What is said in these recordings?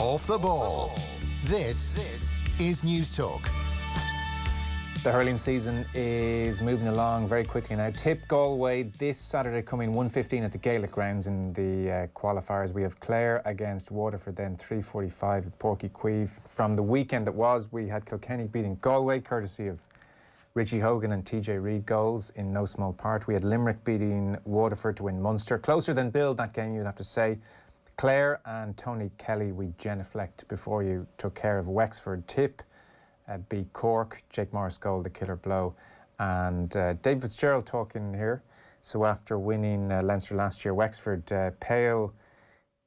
Off the ball. This is News Talk. The hurling season is moving along very quickly now. Tip Galway this Saturday coming 1:15 at the Gaelic grounds in the qualifiers. We have Clare against Waterford, then 3:45 at Porky Queeve. From the weekend that was, we had Kilkenny beating Galway, courtesy of Richie Hogan and TJ Reid goals in no small part. We had Limerick beating Waterford to win Munster. Closer than billed, that game, you'd have to say. Clare and Tony Kelly, we genuflect before you, took care of Wexford. Tip beat Cork, Jake Morris goal, the killer blow. And David Fitzgerald talking here. So after winning Leinster last year, Wexford, pale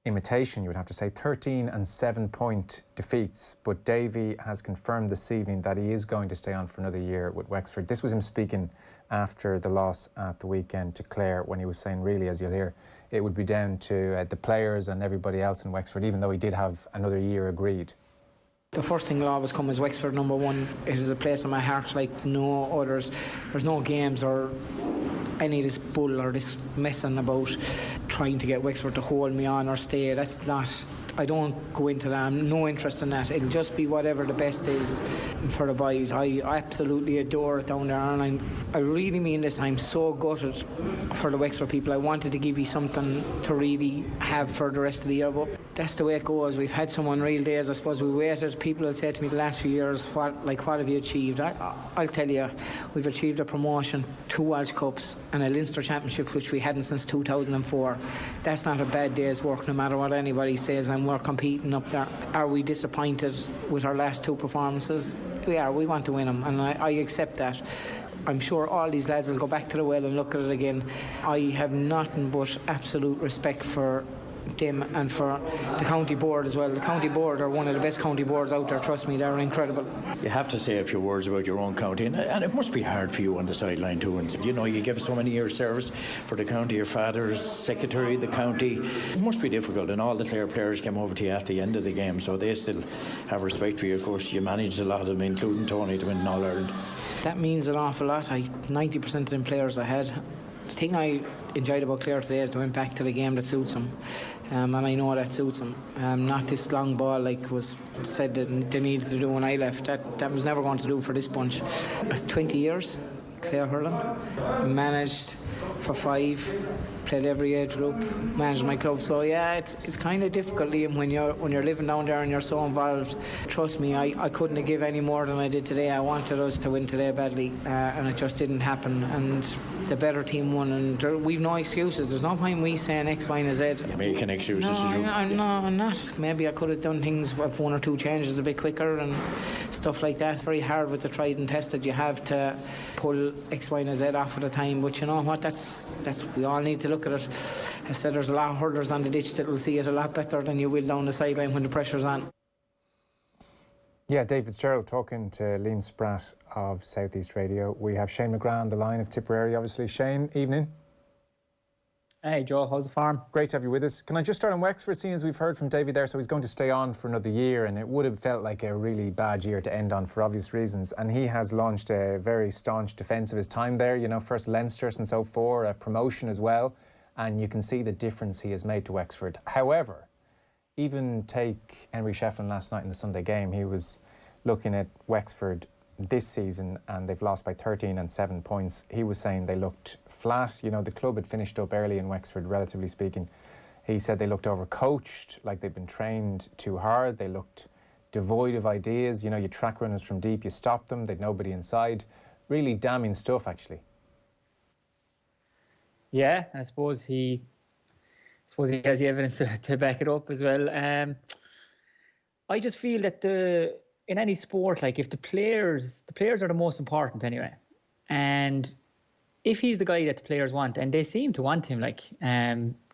imitation, you would have to say, 13 and 7-point defeats. But Davy has confirmed this evening that he is going to stay on for another year with Wexford. This was him speaking after the loss at the weekend to Clare, when he was saying, really, as you'll hear, it would be down to the players and everybody else in Wexford, even though he did have another year agreed. The first thing will always come is Wexford number one. It is a place in my heart like no others. There's no games or any of this bull or this messing about trying to get Wexford to hold me on or stay. That's not, I don't go into that. I'm no interest in that. It'll just be whatever the best is for the boys. I absolutely adore it down there, and I really mean this. I'm so gutted for the Wexford people. I wanted to give you something to really have for the rest of the year, but that's the way it goes. We've had some unreal days. I suppose we waited. People have said to me the last few years, what have you achieved? I'll tell you, we've achieved a promotion, 2 World Cups and a Leinster Championship, which we hadn't since 2004. That's not a bad day's work, no matter what anybody says, and we're competing up there. Are we disappointed with our last 2 performances? We are. We want to win them, and I accept that. I'm sure all these lads will go back to the well and look at it again. I have nothing but absolute respect for them and for the county board as well. The county board are one of the best county boards out there. Trust me, they're incredible. You have to say a few words about your own county, and it must be hard for you on the sideline too. And you know, you give so many years service for the county. Your father's secretary of the county. It must be difficult, and all the Clare players came over to you after the end of the game, so they still have respect for you. Of course, you managed a lot of them, including Tony, to win All Ireland. That means an awful lot. 90% of them players I had. The thing I enjoyed about Clare today is they went back to the game that suits them, and I know that suits them. Not this long ball like was said that they needed to do when I left. That was never going to do for this bunch. 20 years, Clare hurling, managed for 5, played every age group, managed my club. So yeah, it's kind of difficult, Liam, when you're living down there and you're so involved. Trust me, I couldn't have given any more than I did today. I wanted us to win today badly, and it just didn't happen. And the better team won, and we've no excuses. There's no point in me saying X, Y and Z. You're making excuses. No, I'm not. Maybe I could have done things with 1 or 2 changes a bit quicker and stuff like that. It's very hard with the tried and tested. You have to pull X, Y and Z off at a time, but you know what, that's we all need to look at it. I said there's a lot of hurlers on the ditch that will see it a lot better than you will down the sideline when the pressure's on. Yeah, Dave Fitzgerald talking to Liam Spratt of South East Radio. We have Shane McGrath on the line of Tipperary, obviously. Shane, evening. Hey Joe, how's the farm? Great to have you with us. Can I just start on Wexford, seeing as we've heard from Davy there, so he's going to stay on for another year, and it would have felt like a really bad year to end on for obvious reasons, and he has launched a very staunch defence of his time there, you know, first Leinster since 04, a promotion as well, and you can see the difference he has made to Wexford. However, even take Henry Shefflin last night in the Sunday game, he was looking at Wexford this season and they've lost by 13 and 7 points. He was saying they looked flat. You know, the club had finished up early in Wexford, relatively speaking. He said they looked overcoached, like they'd been trained too hard. They looked devoid of ideas. You know, you track runners from deep, you stop them, they'd nobody inside. Really damning stuff, actually. Yeah, I suppose he has the evidence to back it up as well. I just feel that in any sport, like if the players are the most important anyway, and if he's the guy that the players want, and they seem to want him, like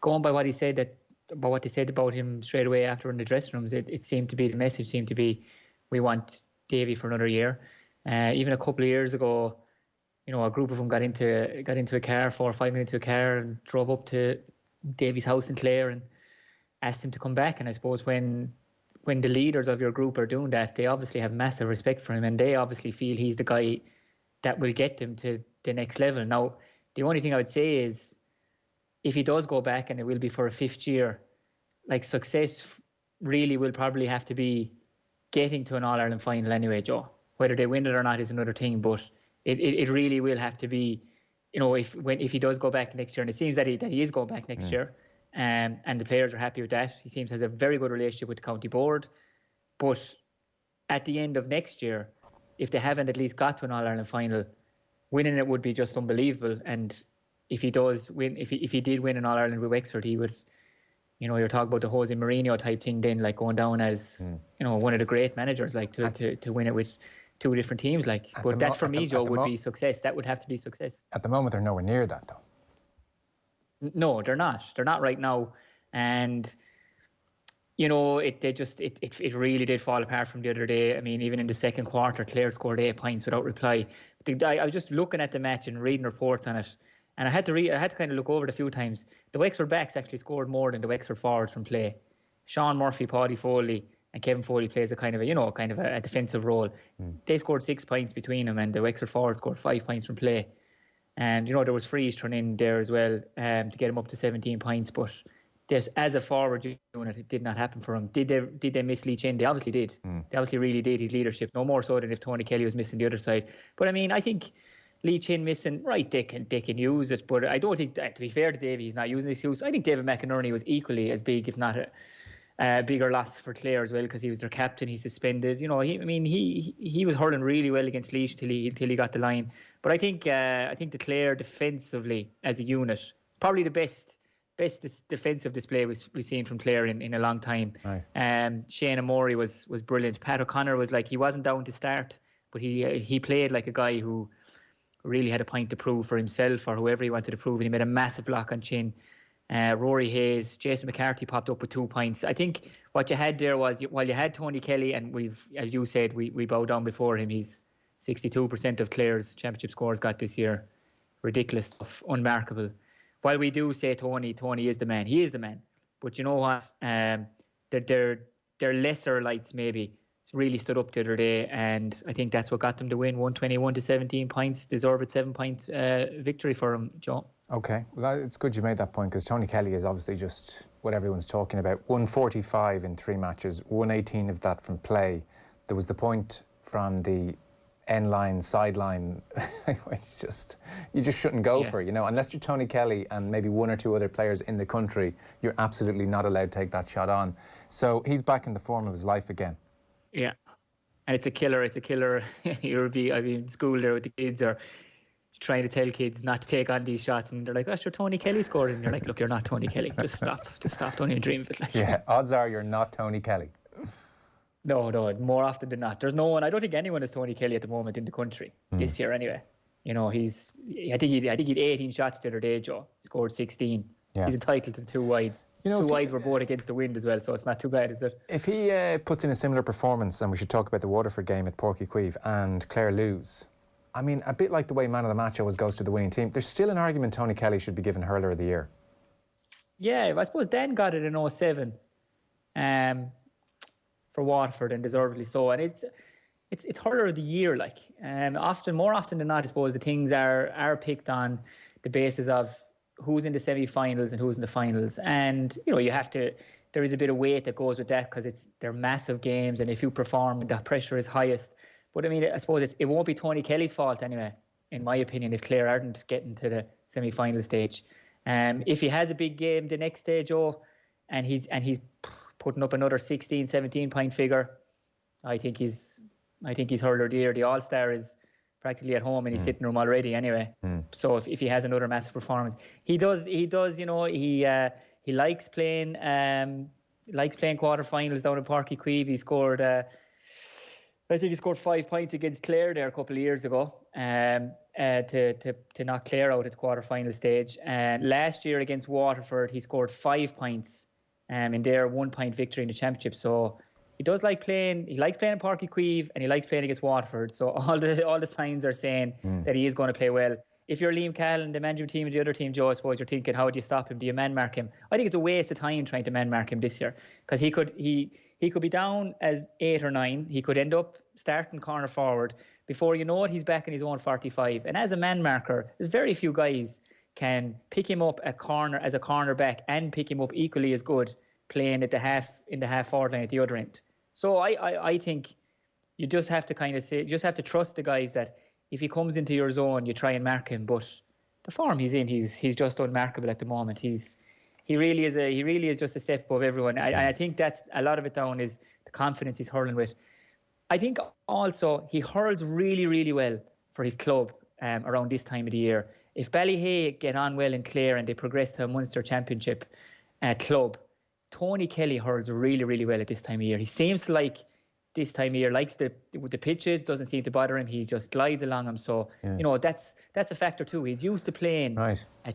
going by what he said about what they said about him straight away after in the dressing rooms, it seemed to be, the message seemed to be, we want Davy for another year. Even a couple of years ago, you know, a group of them got into a car, 4 or 5 minutes into a car, and drove up to Davy's house in Clare and asked him to come back. And I suppose when the leaders of your group are doing that, they obviously have massive respect for him, and they obviously feel he's the guy that will get them to the next level. Now, the only thing I would say is, if he does go back, and it will be for a 5th year, like success really will probably have to be getting to an All-Ireland final anyway, Joe. Whether they win it or not is another thing, but it really will have to be, if he does go back next year, and it seems that he is going back next year, and the players are happy with that. He seems to have a very good relationship with the county board. But at the end of next year, if they haven't at least got to an All-Ireland final, winning it would be just unbelievable. And if he does win, if he did win an All-Ireland with Wexford, he would, you're talking about the Jose Mourinho type thing then, like going down as, one of the great managers, like to win it with two different teams. Like, but that for me, Joe, would be success. That would have to be success. At the moment, they're nowhere near that, though. No, they're not. They're not right now. And, it really did fall apart from the other day. I mean, even in the second quarter, Clare scored 8 points without reply. I was just looking at the match and reading reports on it, and I had to kind of look over it a few times. The Wexford backs actually scored more than the Wexford forwards from play. Sean Murphy, Paddy Foley, and Kevin Foley plays a kind of a defensive role. They scored 6 points between them, and the Wexford forwards scored 5 points from play. And there was Freeze thrown in there as well to get him up to 17 points, but as a forward unit, it did not happen for him. Did they miss Lee Chin? They obviously did. They obviously really did. His leadership, no more so than if Tony Kelly was missing the other side. But I mean, I think Lee Chin missing, right, they can use it, but I don't think, to be fair to Davy, he's not using this use. I think David McInerney was equally as big, if not a bigger loss for Clare as well, because he was their captain. He's suspended. He was hurling really well against Laois till he got the line. But I think the Clare defensively as a unit, probably the best defensive display we've seen from Clare in a long time. Right. Shane O'Morey was brilliant. Pat O'Connor was he wasn't down to start, but he played like a guy who really had a point to prove for himself or whoever he wanted to prove, and he made a massive block on Chin. Rory Hayes, Jason McCarthy popped up with 2 points. I think what you had there was, while you had Tony Kelly, and we've, as you said, we bowed down before him. He's 62% of Clare's championship scores got this year. Ridiculous stuff, unmarkable. While we do say Tony is the man, he is the man. But you know what? Their lesser lights maybe really stood up the other day, and I think that's what got them to win 121 to 17 points. Deserved 7 points victory for him, Joe. Okay, well, it's good you made that point, because Tony Kelly is obviously just what everyone's talking about. 145 in 3 matches, 118 of that from play. There was the point from the end line, sideline, you just shouldn't go for, unless you're Tony Kelly and maybe 1 or 2 other players in the country, you're absolutely not allowed to take that shot on. So he's back in the form of his life again. Yeah, and it's a killer. You'll be in school there with the kids, or trying to tell kids not to take on these shots, and they're like, "Oh, sure, Tony Kelly scored," and you're like, "Look, you're not Tony Kelly. Just stop. Don't even dream of it." Yeah, odds are you're not Tony Kelly. No, more often than not. There's no one. I don't think anyone is Tony Kelly at the moment in the country this year. Anyway, I think he had 18 shots the other day. Joe scored 16. Yeah. He's entitled to 2 wides. 2 wides were both against the wind as well, so it's not too bad, is it? If he puts in a similar performance, and we should talk about the Waterford game at Páirc Uí Chaoimh, and Clare lose, I mean, a bit like the way man of the match always goes to the winning team, there's still an argument Tony Kelly should be given hurler of the year. Yeah, I suppose Dan got it in 2007 for Waterford, and deservedly so. And it's hurler of the year, like. More often than not, I suppose the things are picked on the basis of who's in the semi-finals and who's in the finals. And, there is a bit of weight that goes with that, because they're massive games, and if you perform, the pressure is highest. But I mean, I suppose it won't be Tony Kelly's fault anyway, in my opinion, if Clare aren't getting to the semi-final stage. If he has a big game the next day, Joe, and he's putting up another 16, 17 point figure, I think he's hurler of the year. The All-Star is practically at home in his sitting room already anyway. So if he has another massive performance, he does. He likes playing quarterfinals down in Páirc Uí Chaoimh. He scored I think he scored 5 points against Clare there a couple of years ago to knock Clare out at the quarterfinal stage. And last year against Waterford, he scored 5 points in their 1 point victory in the championship. So he does like playing. He likes playing in Páirc Uí Chaoimh, and he likes playing against Waterford. So all the signs are saying that he is going to play well. If you're Liam Callan, the management team and the other team, Joe, I suppose you're thinking, how do you stop him? Do you man mark him? I think it's a waste of time trying to man mark him this year, because he could be down as 8 or 9. He could end up starting corner forward. Before you know it, he's back in his own 45. And as a man marker, there's very few guys can pick him up as a corner back and pick him up equally as good playing in the half forward line at the other end. So I think you just have to kind of say, you just have to trust the guys that if he comes into your zone, you try and mark him. But the form he's in, he's just unmarkable at the moment. He really is just a step above everyone. I think that's a lot of it down is the confidence he's hurling with. I think also he hurls really, really well for his club around this time of the year. If Ballyhay get on well in Clare and they progress to a Munster Championship club, Tony Kelly hurls really, really well at this time of year. He seems to like this time of year, likes the pitches, doesn't seem to bother him. He just glides along them. So, that's a factor too. He's used to playing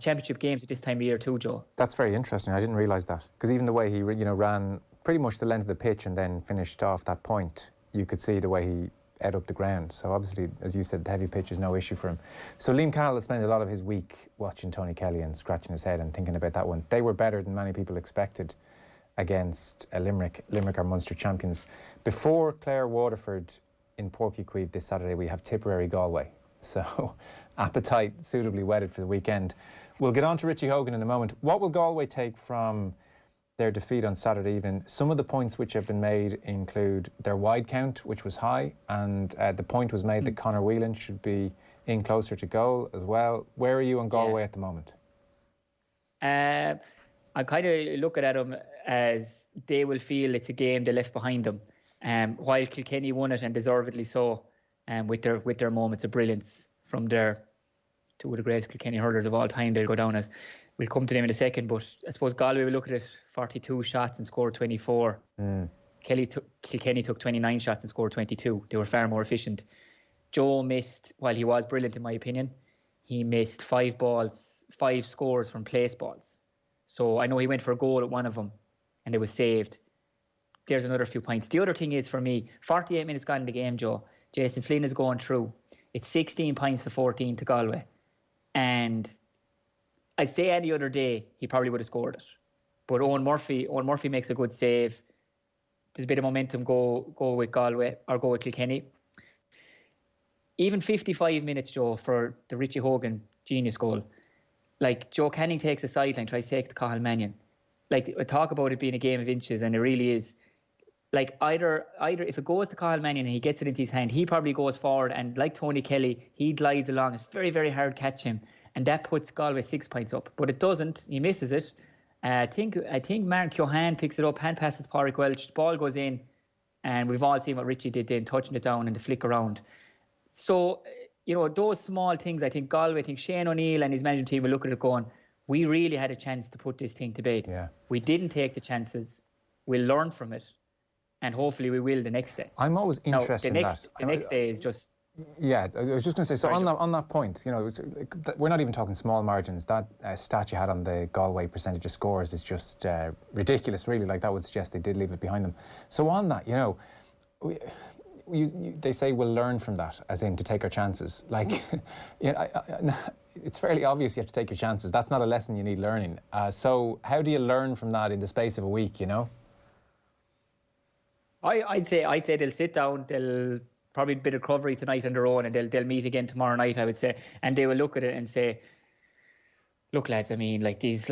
championship games at this time of year too, Joe. That's very interesting. I didn't realise that. Because even the way he ran pretty much the length of the pitch and then finished off that point, you could see the way he ate up the ground. So obviously, as you said, the heavy pitch is no issue for him. So Liam Cahill has spent a lot of his week watching Tony Kelly and scratching his head and thinking about that one. They were better than many people expected against Limerick. Limerick are Munster champions. Before Clare Waterford in Páirc Uí Chaoimh this Saturday, we have Tipperary Galway. So appetite suitably whetted for the weekend. We'll get on to Richie Hogan in a moment. What will Galway take from their defeat on Saturday evening? Some of the points which have been made include their wide count, which was high, and the point was made that Conor Whelan should be in closer to goal as well. Where are you on Galway at the moment? I kind of look at them as they will feel it's a game they left behind them. While Kilkenny won it, and deservedly so, with their moments of brilliance from their two of the greatest Kilkenny hurlers of all time, they'll go down as. We'll come to them in a second, but I suppose Galway will look at it, 42 shots and scored 24. Kilkenny took 29 shots and scored 22. They were far more efficient. Joe missed, while he was brilliant in my opinion, he missed 5 scores from place balls. So I know he went for a goal at one of them and it was saved. There's another few points. The other thing is, for me, 48 minutes gone in the game, Joe. Jason Flynn is going through. It's 16 points to 14 to Galway. And I'd say any other day, he probably would have scored it. But Owen Murphy makes a good save. There's a bit of momentum go with Galway, or go with Kilkenny. Even 55 minutes, Joe, for the Richie Hogan genius goal. Like, Joe Canning takes a sideline, tries to take the Cathal Mannion. Like, I talk about it being a game of inches, and it really is. Like, either if it goes to Cathal Mannion and he gets it into his hand, he probably goes forward, and like Tony Kelly, he glides along. It's very, very hard to catch him. And that puts Galway 6 points up. But it doesn't. He misses it. I think Mark Johan picks it up, hand passes Pádraig Welch, the ball goes in, and we've all seen what Richie did then, touching it down and the flick around. So, those small things, I think Shane O'Neill and his management team will look at it going, we really had a chance to put this thing to bed. Yeah. We didn't take the chances. We'll learn from it. And hopefully we will the next day. I'm always interested in that. The next day is just... Yeah, I was just going to say, so on that point, we're not even talking small margins. That stat you had on the Galway percentage of scores is just ridiculous, really. Like, that would suggest they did leave it behind them. So on that, they say we'll learn from that, as in to take our chances. Like, it's fairly obvious you have to take your chances. That's not a lesson you need learning. So how do you learn from that in the space of a week, I'd say they'll sit down, they'll probably a bit of recovery tonight on their own, and they'll meet again tomorrow night, I would say, and they will look at it and say, look, lads, I mean,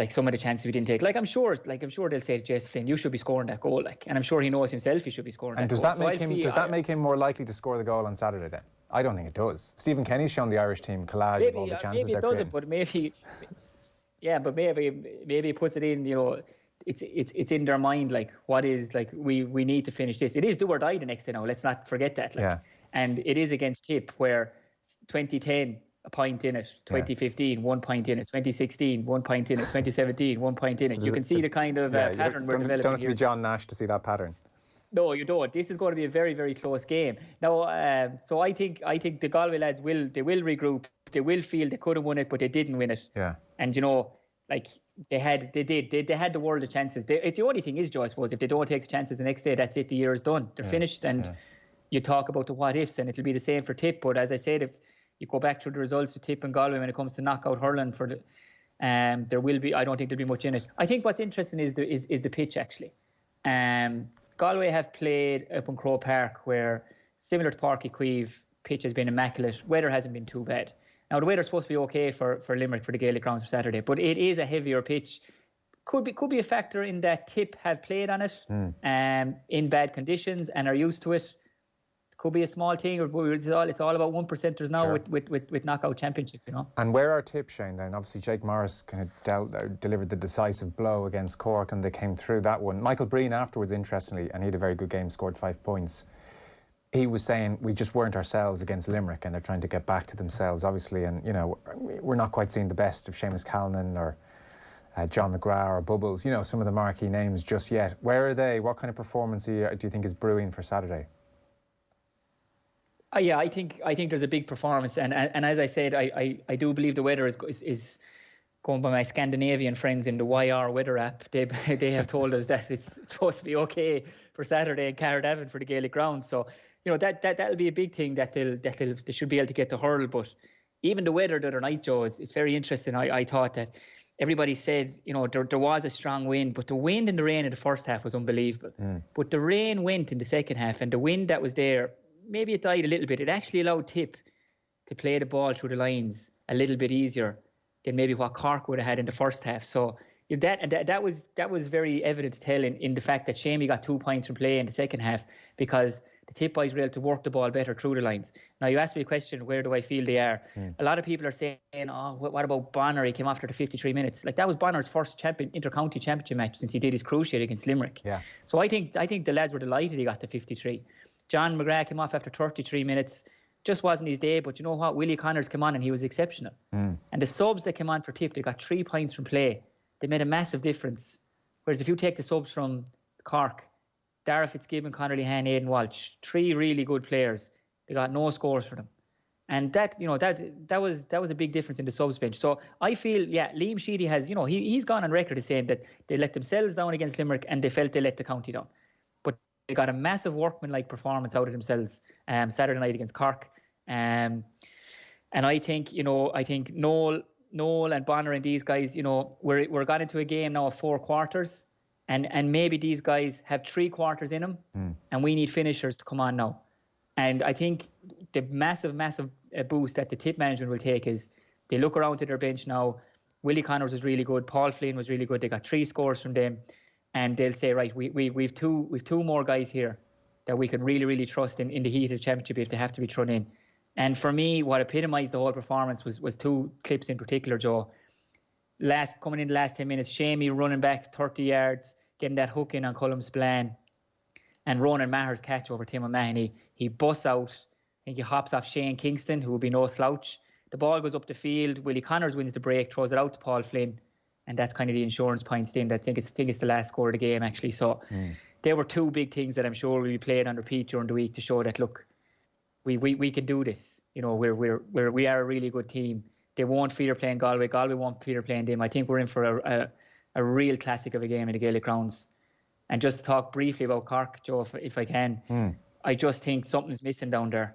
some of the chances we didn't take, I'm sure they'll say to Jason Flynn, you should be scoring that goal, and I'm sure he knows himself he should be scoring that goal. And does that make him more likely to score the goal on Saturday then? I don't think it does. Stephen Kenny's shown the Irish team collage of all the chances they're creating. Maybe it doesn't, but maybe he puts it in, it's in their mind, we need to finish this. It is do or die the next day now, let's not forget that. And it is against Tip, where 2010, a point in it, 2015, 1 point in it, 2016, 1 point in it, 2017, 1 point in it. You can see the kind of pattern we're developing. You don't have to be John Nash to see that pattern. No, you don't. This is going to be a very, very close game. Now, so I think the Galway lads will regroup. They will feel they could have won it, but they didn't win it. Yeah. And they had the world of chances. The only thing is, Joe, I suppose, if they don't take the chances the next day, that's it. The year is done. They're finished, and you talk about the what ifs, and it'll be the same for Tip. But as I said, if you go back to the results of Tip and Galway when it comes to knockout hurling, there will be. I don't think there'll be much in it. I think what's interesting is the pitch actually. Galway have played up in Croke Park, where similar to Páirc Uí Chaoimh, pitch has been immaculate. Weather hasn't been too bad. Now, the weather's supposed to be okay for Limerick for the Gaelic grounds for Saturday, but it is a heavier pitch. could be a factor in that Tip have played on it in bad conditions and are used to it. Could be a small thing, or it's all about 1%ers now with knockout championships, you know. And where are Tip, Shane, then? Obviously, Jake Morris kind of delivered the decisive blow against Cork, and they came through that one. Michael Breen afterwards, interestingly, and he had a very good game, scored 5 points. He was saying we just weren't ourselves against Limerick, and they're trying to get back to themselves, obviously. And, you know, we're not quite seeing the best of Seamus Callanan or John McGrath or Bubbles, you know, some of the marquee names just yet. Where are they? What kind of performance do you think is brewing for Saturday? Yeah, I think there's a big performance, and as I said, I do believe the weather is going by my Scandinavian friends in the YR weather app. They have told us that it's supposed to be okay for Saturday in Carradavin for the Gaelic ground. So, you know, that'll be a big thing that they should be able to get to hurl. But even the weather the other night, Joe, it's very interesting. I thought that everybody said, you know, there was a strong wind, but the wind and the rain in the first half was unbelievable. But the rain went in the second half, and the wind that was there, maybe it died a little bit. It actually allowed Tip to play the ball through the lines a little bit easier than maybe what Cork would have had in the first half. So that was very evident to tell in the fact that Shamey got 2 points from play in the second half, because the Tip boys were able to work the ball better through the lines. Now, you asked me a question, where do I feel they are? A lot of people are saying, oh, what about Bonner? He came after the 53 minutes. Like, that was Bonner's first inter-county championship match since he did his cruciate against Limerick. Yeah. So I think the lads were delighted he got to 53. John McGrath came off after 33 minutes. Just wasn't his day, but you know what? Willie Connors came on and he was exceptional. And the subs that came on for Tip, they got 3 points from play. They made a massive difference. Whereas if you take the subs from Cork, Dara Fitzgibbon, Conor Lehan, Aidan Walsh, 3 really good players. They got no scores for them. And that was a big difference in the subs bench. So I feel, Liam Sheedy has, you know, he's gone on record as saying that they let themselves down against Limerick and they felt they let the county down. They got a massive workmanlike performance out of themselves Saturday night against Cork. And I think Noel and Bonner and these guys, you know, we're got into a game now of 4 quarters, and maybe these guys have 3 quarters in them, and we need finishers to come on now. And I think the massive boost that the Tip management will take is they look around to their bench now. Willie Connors was really good. Paul Flynn was really good. They got 3 scores from them. And they'll say, right, we've two more guys here that we can really, really trust in the heat of the championship if they have to be thrown in. And for me, what epitomised the whole performance was 2 clips in particular, Joe. Coming in the last 10 minutes, Shamey running back 30 yards, getting that hook in on Cullum Spillane, and Ronan Maher's catch over Tim O'Mahony. He busts out. I think he hops off Shane Kingston, who will be no slouch. The ball goes up the field. Willie Connors wins the break, throws it out to Paul Flynn. And that's kind of the insurance points then. I think it's the last score of the game, actually. So there were 2 big things that I'm sure will be played on repeat during the week to show that, look, we can do this. You know, we are a really good team. They won't fear playing Galway. Galway won't fear playing them. I think we're in for a real classic of a game in the Gaelic grounds. And just to talk briefly about Cork, Joe, if I can, I just think something's missing down there.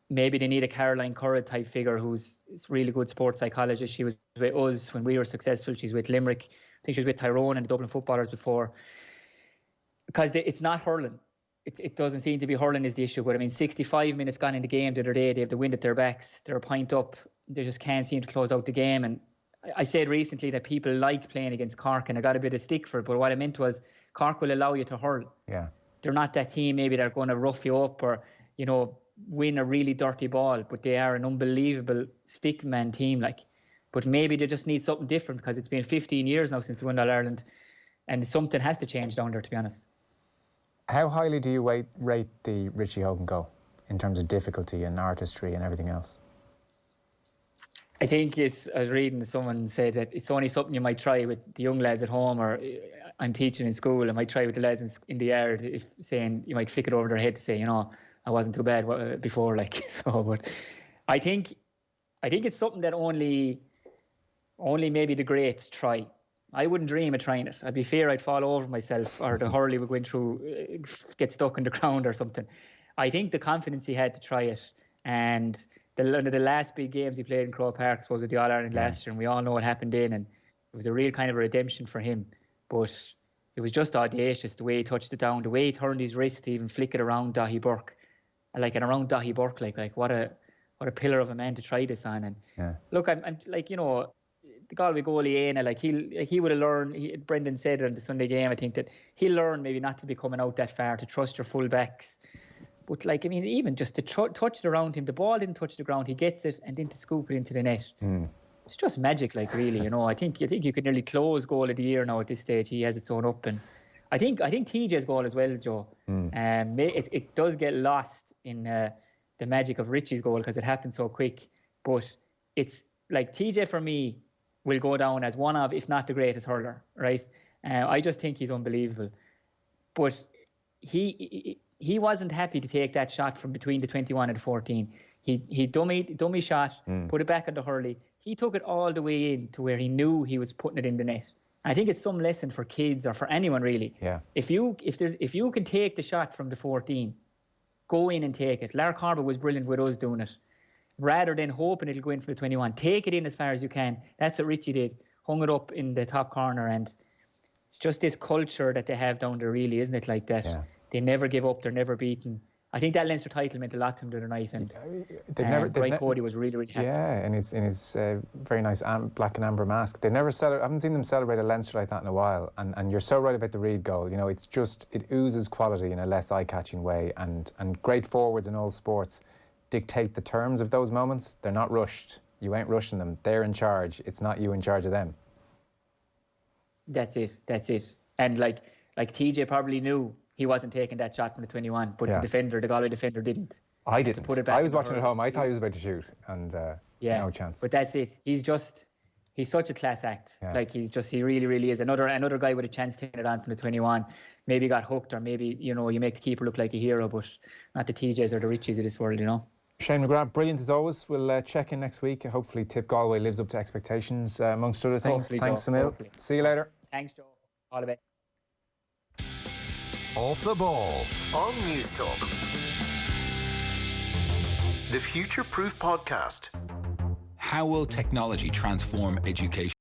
Maybe they need a Caroline Curran type figure who's a really good sports psychologist. She was with us when we were successful. She's with Limerick. I think she was with Tyrone and the Dublin Footballers before. Because it's not hurling. It doesn't seem to be hurling is the issue. But I mean, 65 minutes gone in the game the other day. They have the wind at their backs. They're a point up. They just can't seem to close out the game. And I said recently that people like playing against Cork, and I got a bit of stick for it. But what I meant was Cork will allow you to hurl. Yeah. They're not that team maybe they're going to rough you up or, you know, win a really dirty ball, but they are an unbelievable stickman team, like. But maybe they just need something different because it's been 15 years now since they won All-Ireland, and something has to change down there, to be honest. How highly do you rate the Richie Hogan goal in terms of difficulty and artistry and everything else? I think I was reading someone say that it's only something you might try with the young lads at home, or I'm teaching in school, I might try with the lads in the yard, if saying you might flick it over their head to say, you know, I wasn't too bad before, like. So, but I think it's something that only maybe the greats try. I wouldn't dream of trying it. I'd be fear I'd fall over myself, or the hurley would go in through, get stuck in the ground or something. I think the confidence he had to try it, and the last big games he played in Croke Park was with the All-Ireland last year, and we all know what happened then, and it was a real kind of a redemption for him. But it was just audacious, the way he touched it down, the way he turned his wrist to even flick it around Dahi Burke. And around Dahi Burke, like what a pillar of a man to try this on. And look, I'm like, you know, the Galway goalie, Aina, like he would have learned. Brendan said on the Sunday game, I think, that he'll learn maybe not to be coming out that far, to trust your full backs. But like, I mean, even just to touch it around him, the ball didn't touch the ground, he gets it, and then to scoop it into the net. It's just magic, like, really. You know, I think you could nearly close goal of the year now at this stage. He has it sewn up, and I think TJ's goal as well, Joe. It does get lost in the magic of Richie's goal because it happened so quick. But it's like, TJ for me will go down as one of, if not the greatest hurler, right? I just think he's unbelievable. But he wasn't happy to take that shot from between the 21 and the 14. He dummy shot, put it back on the hurley. He took it all the way in to where he knew he was putting it in the net. I think it's some lesson for kids or for anyone, really. Yeah. If you can take the shot from the 14, go in and take it. Lar Corbett was brilliant with us doing it. Rather than hoping it'll go in for the 21, take it in as far as you can. That's what Richie did. Hung it up in the top corner, and it's just this culture that they have down there, really, isn't it? Like that. Yeah. They never give up. They're never beaten. I think that Leinster title meant a lot to him the other night, and Brian Cody was really, really happy. Yeah, in his very nice black and amber mask. They never I haven't seen them celebrate a Leinster like that in a while. And you're so right about the Reid goal. You know, it oozes quality in a less eye-catching way. And great forwards in all sports dictate the terms of those moments. They're not rushed. You ain't rushing them. They're in charge. It's not you in charge of them. That's it. And like TJ probably knew he wasn't taking that shot from the 21, but the Galway defender didn't. I didn't. Put it back. I was watching at home. I thought he was about to shoot, and no chance. But that's it. He's such a class act. Yeah. Like, he really, really is. Another guy with a chance taking it on from the 21. Maybe got hooked, or maybe, you know, you make the keeper look like a hero, but not the TJs or the Richies of this world, you know. Shane McGrath, brilliant as always. We'll check in next week. Hopefully Tip Galway lives up to expectations, amongst other things. Hopefully, thanks, Joe. Emil. See you later. Thanks, Joe. All the best. Off the Ball on News Talk. The Future Proof Podcast. How will technology transform education?